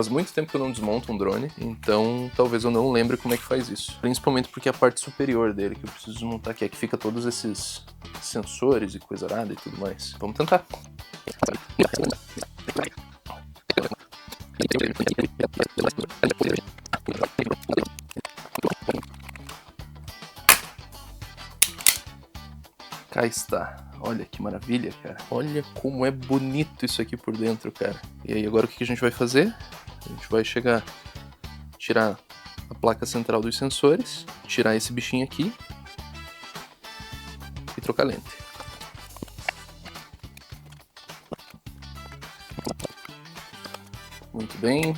Faz muito tempo que eu não desmonto um drone, então talvez eu não lembre como é que faz isso. Principalmente porque a parte superior dele que eu preciso desmontar, que é que fica todos esses sensores e coisa arada e tudo mais. Vamos tentar. Cá está. Olha que maravilha, cara. Olha como é bonito isso aqui por dentro, cara. E aí agora o que a gente vai fazer? A gente vai chegar, tirar a placa central dos sensores, tirar esse bichinho aqui e trocar lente. Muito bem,